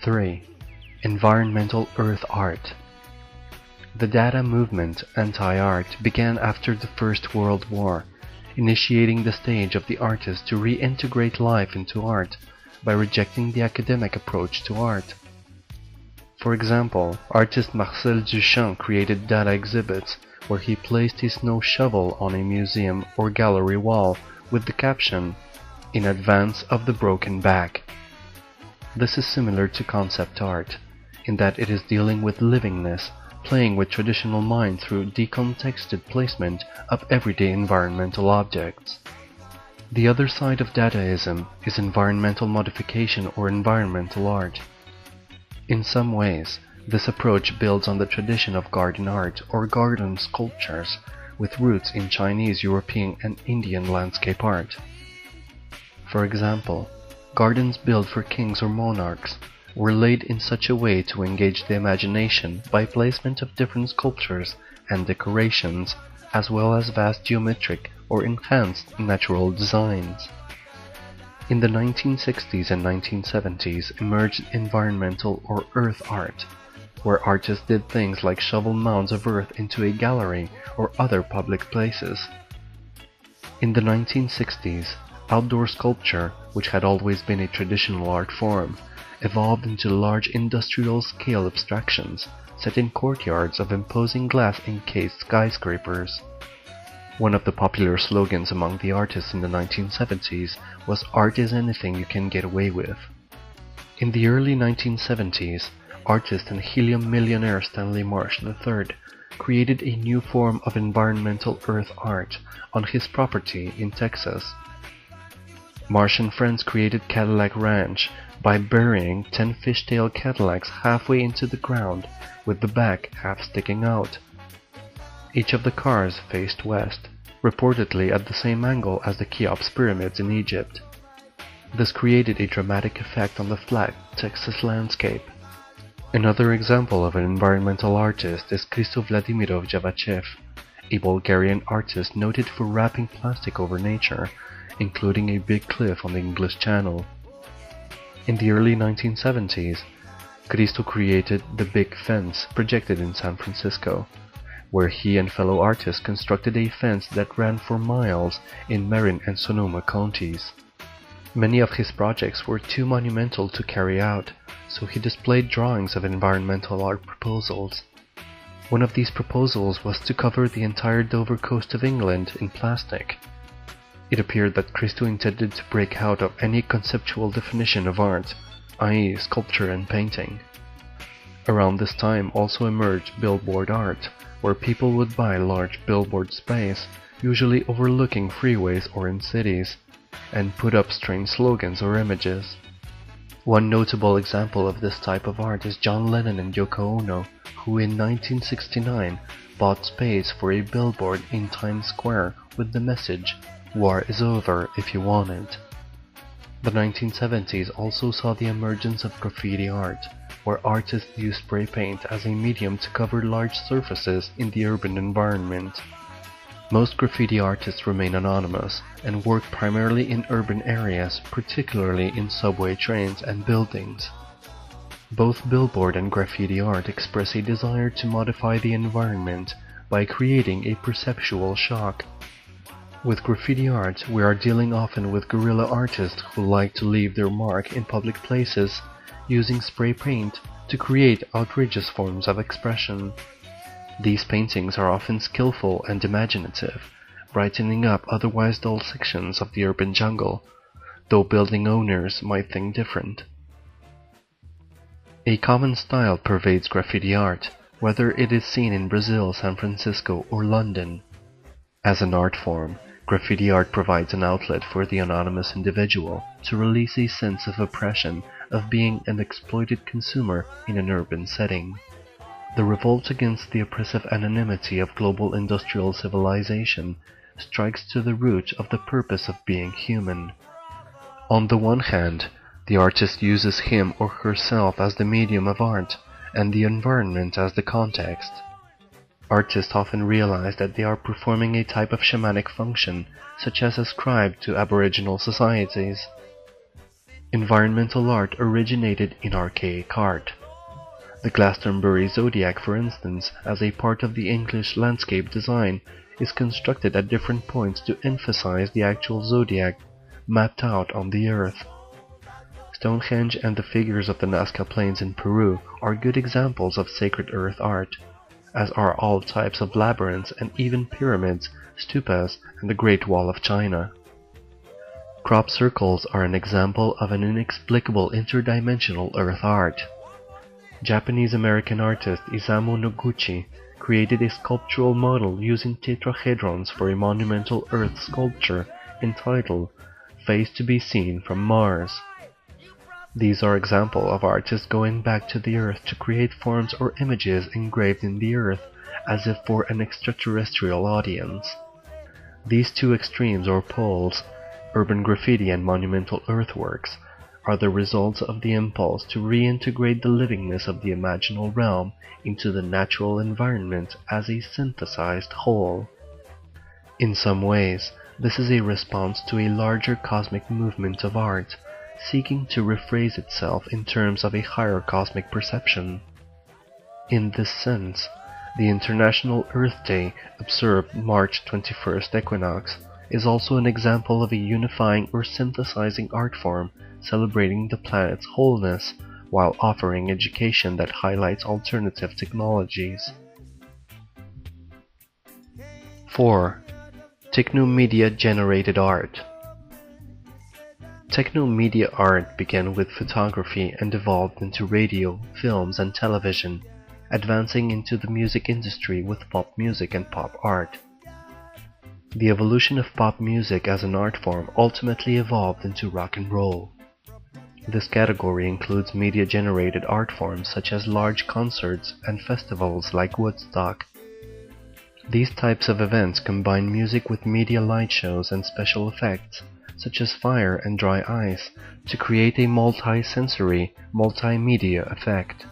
3. Environmental Earth Art. The Dada movement, anti-art, began after the First World War, initiating the stage of the artist to reintegrate life into art by rejecting the academic approach to art. For example, artist Marcel Duchamp created Dada exhibits where he placed his snow shovel on a museum or gallery wall with the caption, "In advance of the broken back." This is similar to concept art, in that it is dealing with livingness, playing with traditional mind through decontexted placement of everyday environmental objects. The other side of Dadaism is environmental modification or environmental art. In some ways, this approach builds on the tradition of garden art or garden sculptures, with roots in Chinese, European, and Indian landscape art. For example, gardens built for kings or monarchs were laid in such a way to engage the imagination by placement of different sculptures and decorations, as well as vast geometric or enhanced natural designs. In the 1960s and 1970s emerged environmental or earth art, where artists did things like shovel mounds of earth into a gallery or other public places. In the 1960s, outdoor sculpture, which had always been a traditional art form, evolved into large industrial-scale abstractions set in courtyards of imposing glass-encased skyscrapers. One of the popular slogans among the artists in the 1970s was "Art is anything you can get away with." In the early 1970s, artist and helium millionaire Stanley Marsh III created a new form of environmental earth art on his property in Texas. Marsh and friends created Cadillac Ranch by burying 10 fishtail Cadillacs halfway into the ground with the back half sticking out. Each of the cars faced west, reportedly at the same angle as the Cheops pyramids in Egypt. This created a dramatic effect on the flat Texas landscape. Another example of an environmental artist is Christo Vladimirov Javachev, a Bulgarian artist noted for wrapping plastic over nature, including a big cliff on the English Channel. In the early 1970s, Christo created the Big Fence projected in San Francisco, where he and fellow artists constructed a fence that ran for miles in Marin and Sonoma counties. Many of his projects were too monumental to carry out, so he displayed drawings of environmental art proposals. One of these proposals was to cover the entire Dover coast of England in plastic. It appeared that Christo intended to break out of any conceptual definition of art, i.e. sculpture and painting. Around this time also emerged billboard art, where people would buy large billboard space, usually overlooking freeways or in cities, and put up strange slogans or images. One notable example of this type of art is John Lennon and Yoko Ono, who in 1969 bought space for a billboard in Times Square with the message, "War is over if you want it." The 1970s also saw the emergence of graffiti art, where artists used spray paint as a medium to cover large surfaces in the urban environment. Most graffiti artists remain anonymous and work primarily in urban areas, particularly in subway trains and buildings. Both billboard and graffiti art express a desire to modify the environment by creating a perceptual shock. With graffiti art, we are dealing often with guerrilla artists who like to leave their mark in public places, using spray paint to create outrageous forms of expression. These paintings are often skillful and imaginative, brightening up otherwise dull sections of the urban jungle, though building owners might think different. A common style pervades graffiti art, whether it is seen in Brazil, San Francisco, or London. As an art form, graffiti art provides an outlet for the anonymous individual to release a sense of oppression of being an exploited consumer in an urban setting. The revolt against the oppressive anonymity of global industrial civilization strikes to the root of the purpose of being human. On the one hand, the artist uses him or herself as the medium of art, and the environment as the context. Artists often realize that they are performing a type of shamanic function, such as ascribed to Aboriginal societies. Environmental art originated in archaic art. The Glastonbury Zodiac, for instance, as a part of the English landscape design, is constructed at different points to emphasize the actual zodiac mapped out on the Earth. Stonehenge and the figures of the Nazca Plains in Peru are good examples of sacred earth art, as are all types of labyrinths and even pyramids, stupas, and the Great Wall of China. Crop circles are an example of an inexplicable interdimensional earth art. Japanese-American artist Isamu Noguchi created a sculptural model using tetrahedrons for a monumental earth sculpture entitled Face to be Seen from Mars. These are examples of artists going back to the earth to create forms or images engraved in the earth as if for an extraterrestrial audience. These two extremes or poles, urban graffiti and monumental earthworks, are the results of the impulse to reintegrate the livingness of the imaginal realm into the natural environment as a synthesized whole. In some ways, this is a response to a larger cosmic movement of art, seeking to rephrase itself in terms of a higher cosmic perception. In this sense, the International Earth Day, observed March 21st equinox, is also an example of a unifying or synthesizing art form celebrating the planet's wholeness while offering education that highlights alternative technologies. 4. Technomedia-generated art. Technomedia art began with photography and evolved into radio, films, and television, advancing into the music industry with pop music and pop art. The evolution of pop music as an art form ultimately evolved into rock and roll. This category includes media-generated art forms such as large concerts and festivals like Woodstock. These types of events combine music with media light shows and special effects, such as fire and dry ice, to create a multi-sensory, multimedia effect.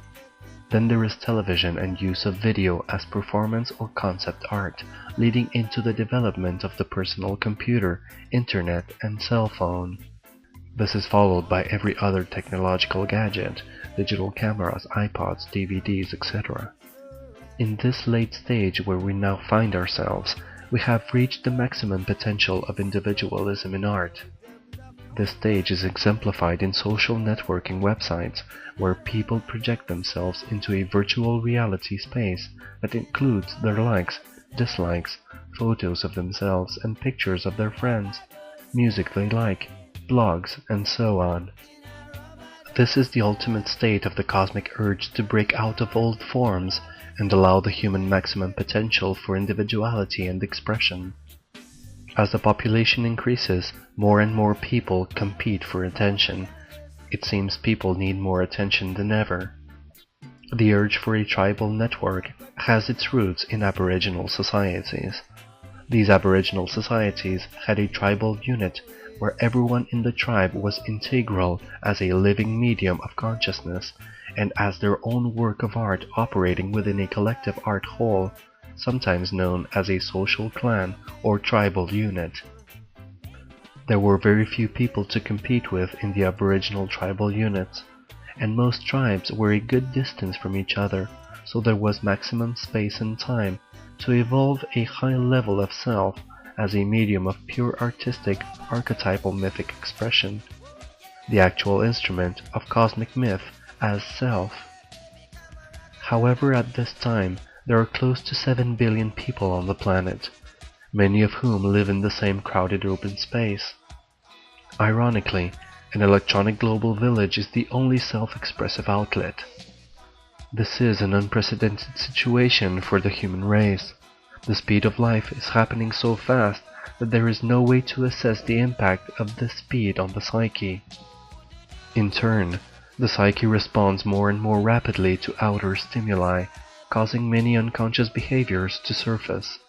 Then there is television and use of video as performance or concept art, leading into the development of the personal computer, internet, and cell phone. This is followed by every other technological gadget, digital cameras, iPods, DVDs, etc. In this late stage where we now find ourselves, we have reached the maximum potential of individualism in art. This stage is exemplified in social networking websites, where people project themselves into a virtual reality space that includes their likes, dislikes, photos of themselves and pictures of their friends, music they like, blogs, and so on. This is the ultimate state of the cosmic urge to break out of old forms and allow the human maximum potential for individuality and expression. As the population increases, more and more people compete for attention. It seems people need more attention than ever. The urge for a tribal network has its roots in Aboriginal societies. These Aboriginal societies had a tribal unit where everyone in the tribe was integral as a living medium of consciousness and as their own work of art operating within a collective art whole, sometimes known as a social clan or tribal unit. There were very few people to compete with in the Aboriginal tribal units, and most tribes were a good distance from each other, so there was maximum space and time to evolve a high level of self as a medium of pure artistic, archetypal mythic expression, the actual instrument of cosmic myth as self. However, at this time, there are close to 7 billion people on the planet, many of whom live in the same crowded open space. Ironically, an electronic global village is the only self-expressive outlet. This is an unprecedented situation for the human race. The speed of life is happening so fast that there is no way to assess the impact of this speed on the psyche. In turn, the psyche responds more and more rapidly to outer stimuli, causing many unconscious behaviors to surface.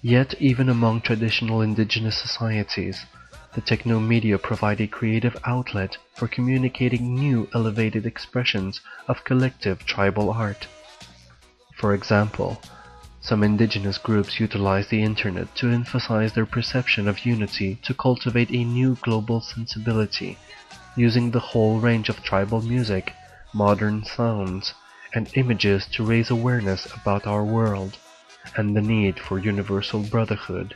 Yet, even among traditional indigenous societies, the technomedia provide a creative outlet for communicating new elevated expressions of collective tribal art. For example, Some indigenous groups utilize the internet to emphasize their perception of unity to cultivate a new global sensibility, using the whole range of tribal music, modern sounds, and images to raise awareness about our world and the need for universal brotherhood.